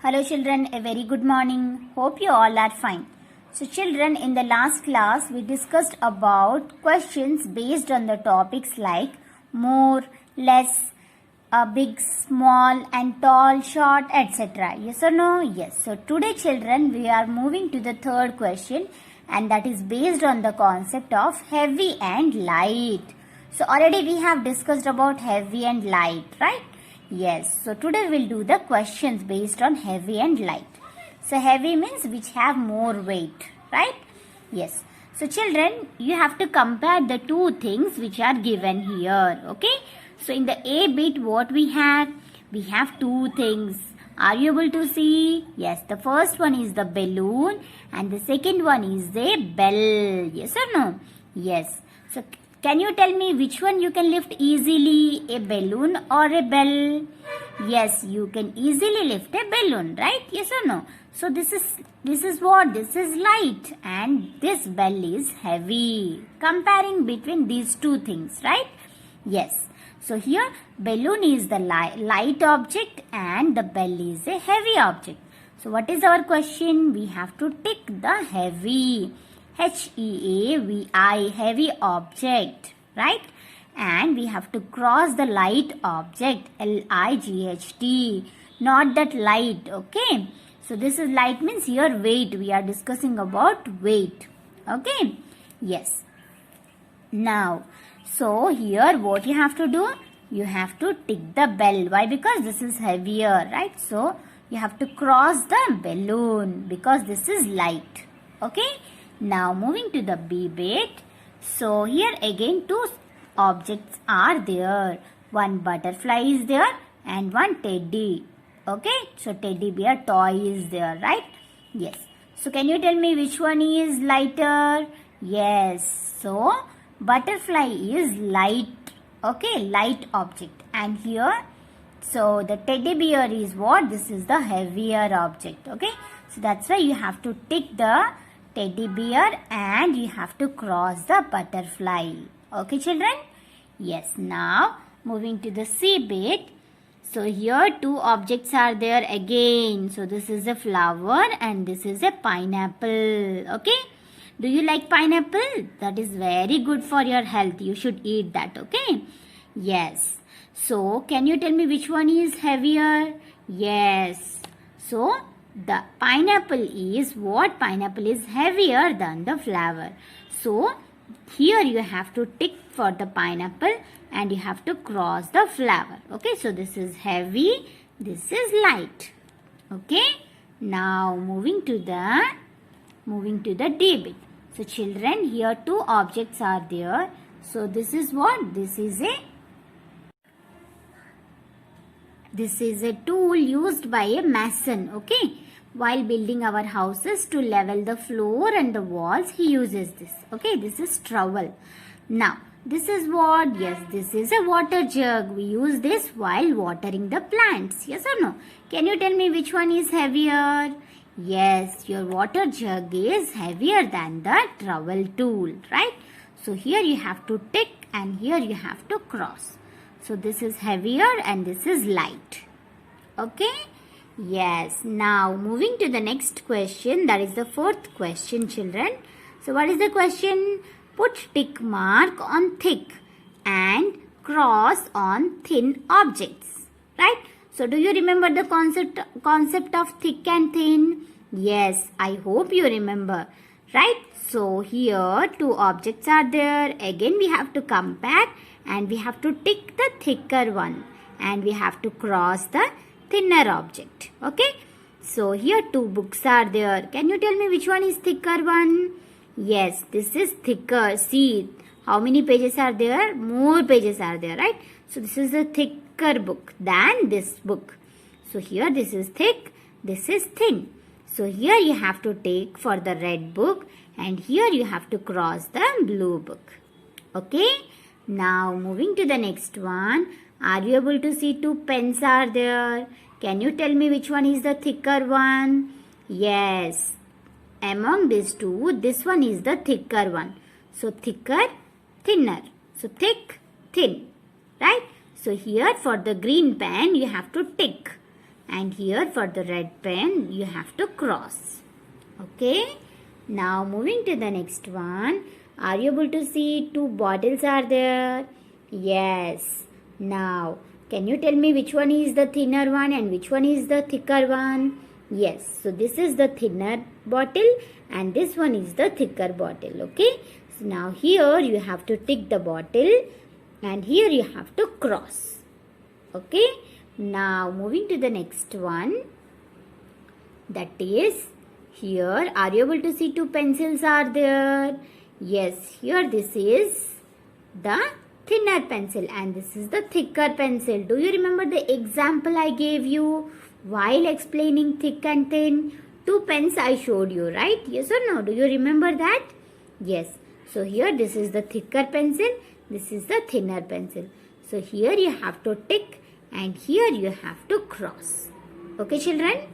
Hello children, a very good morning. Hope you all are fine. So children, in the last class we discussed about questions based on the topics like more, less, big, small and tall, short, etc. Yes or no? Yes. So today children we are moving to the third question and that is based on the concept of heavy and light. So already we have discussed about heavy and light, right? Yes, so today we'll do the questions based on heavy and light. So heavy means which have more weight, right? Yes. So children, you have to compare the two things which are given here, okay? So in the A bit what we have? We have two things. Are you able to see? Yes, the first one is the balloon and the second one is the bell. Yes or no? Yes. So can you tell me which one you can lift easily, a balloon or a bell? Yes, you can easily lift a balloon, right? Yes or no? So this is what? This is light and this bell is heavy. Comparing between these two things, right? Yes. So here balloon is the light object and the bell is a heavy object. So what is our question? We have to tick the heavy. Heavy, heavy object, right? And we have to cross the light object, light, not that light, okay? So this is light means here weight, we are discussing about weight, okay? Yes. Now, so here what you have to do? You have to tick the bell. Why? Because this is heavier, right? So you have to cross the balloon because this is light, okay? Now moving to the B bit. So here again two objects are there. One butterfly is there and one teddy. Okay. So teddy bear toy is there, right? Yes. So can you tell me which one is lighter? Yes. So butterfly is light. Okay. Light object. And here so the teddy bear is what? This is the heavier object. Okay. So that's why you have to tick the teddy bear and you have to cross the butterfly. Okay children? Yes. Now moving to the C bit. So here two objects are there again. So this is a flower and this is a pineapple. Okay. Do you like pineapple? That is very good for your health. You should eat that. Okay. Yes. So can you tell me which one is heavier? Yes. So the pineapple is what? Pineapple is heavier than the flower. So here you have to tick for the pineapple and you have to cross the flower. Okay, so this is heavy, this is light. Okay, now moving to the D bit. So children, here two objects are there. So this is what? This is a tool used by a mason, okay? While building our houses to level the floor and the walls, he uses this, okay? This is trowel. Now, this is what? Yes, this is a water jug. We use this while watering the plants, yes or no? Can you tell me which one is heavier? Yes, your water jug is heavier than the trowel tool, right? So here you have to tick and here you have to cross. So this is heavier and this is light. Okay? Yes. Now moving to the next question. That is the fourth question, children. So what is the question? Put tick mark on thick and cross on thin objects. Right? So do you remember the concept of thick and thin? Yes. I hope you remember. Right? So here two objects are there. Again we have to compare. And we have to tick the thicker one and we have to cross the thinner object. Okay. So here two books are there. Can you tell me which one is thicker one? Yes, this is thicker. See how many pages are there? More pages are there, right? So this is a thicker book than this book. So here this is thick, this is thin. So here you have to take for the red book and here you have to cross the blue book. Okay. Now moving to the next one. Are you able to see two pens are there? Can you tell me which one is the thicker one? Yes. Among these two, this one is the thicker one. So thicker, thinner. So thick, thin. Right? So here for the green pen, you have to tick. and here for the red pen you have to cross. Okay. Now moving to the next one. Are you able to see two bottles are there? Yes. Now can you tell me which one is the thinner one and which one is the thicker one? Yes. So this is the thinner bottle and this one is the thicker bottle. Okay. So now here you have to tick the bottle and here you have to cross. Okay. Now moving to the next one. That is here. Are you able to see two pencils are there? Yes. Here this is the thinner pencil and this is the thicker pencil. Do you remember the example I gave you while explaining thick and thin? Two pens I showed you, right? Yes or no? Do you remember that? Yes. So here this is the thicker pencil. This is the thinner pencil. So here you have to tick and here you have to cross. Okay children?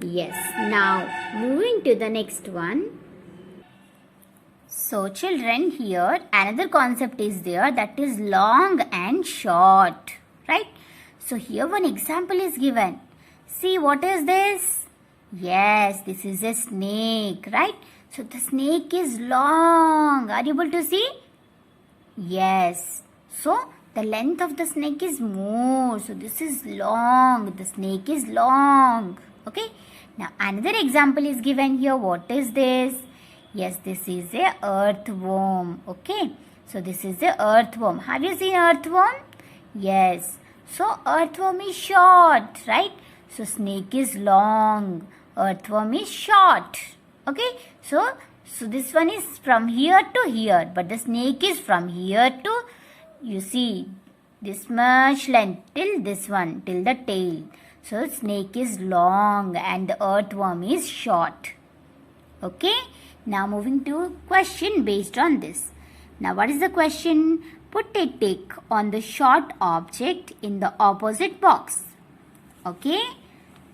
Yes. Now moving to the next one. So children, here another concept is there, that is long and short, right? So here one example is given. See, what is this? Yes, this is a snake, right? So the snake is long. Are you able to see? Yes. So the length of the snake is more. So this is long. The snake is long. Okay. Now another example is given here. What is this? Yes, this is a earthworm. Okay. So this is a earthworm. Have you seen earthworm? Yes. So earthworm is short, right? So snake is long. Earthworm is short. Okay. So this one is from here to here. But the snake is from here to, you see, this much length till this one, till the tail. So snake is long and the earthworm is short. Okay. Now moving to question based on this. Now what is the question? Put a tick on the short object in the opposite box. Okay.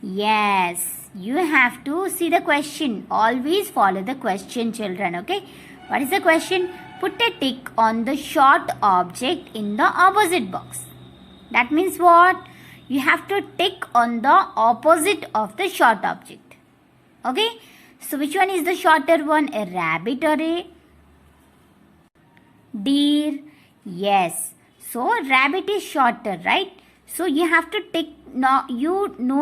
Yes. You have to see the question. Always follow the question children. Okay. What is the question? Put a tick on the short object in the opposite box. That means what? You have to tick on the opposite of the short object. Okay. So which one is the shorter one? A rabbit or a deer? Yes. So rabbit is shorter, right? So you have to tick. No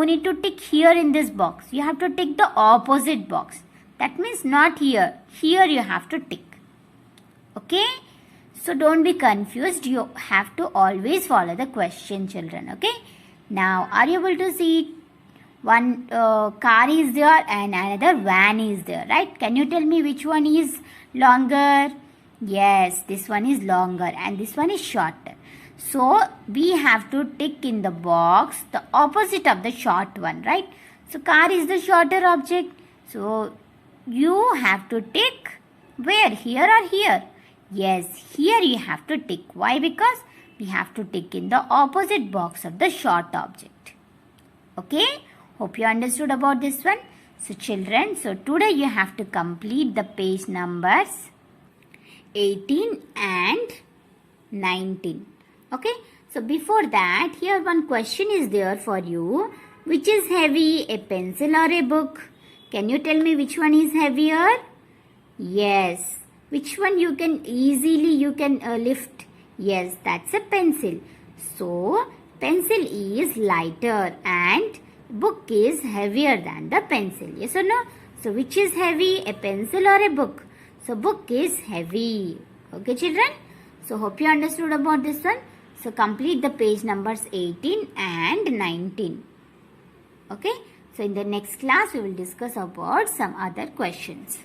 need to tick here in this box. You have to tick the opposite box. That means not here. Here you have to tick. Okay. So don't be confused. You have to always follow the question children. Okay. Now are you able to see? One car is there and another van is there, right? Can you tell me which one is longer? Yes, this one is longer and this one is shorter. So we have to tick in the box the opposite of the short one, right? So car is the shorter object. So you have to tick where? Here or here? Yes, here you have to tick. Why? Because we have to tick in the opposite box of the short object. Okay? Hope you understood about this one. So children, so today you have to complete the page numbers 18 and 19. Okay. So before that, here one question is there for you. Which is heavy, a pencil or a book? Can you tell me which one is heavier? Yes. Which one you can easily lift? Yes, that's a pencil. So pencil is lighter and book is heavier than the pencil. Yes or no? So which is heavy, a pencil or a book? So book is heavy. Okay children? So hope you understood about this one. So complete the page numbers 18 and 19. Okay? So in the next class we will discuss about some other questions.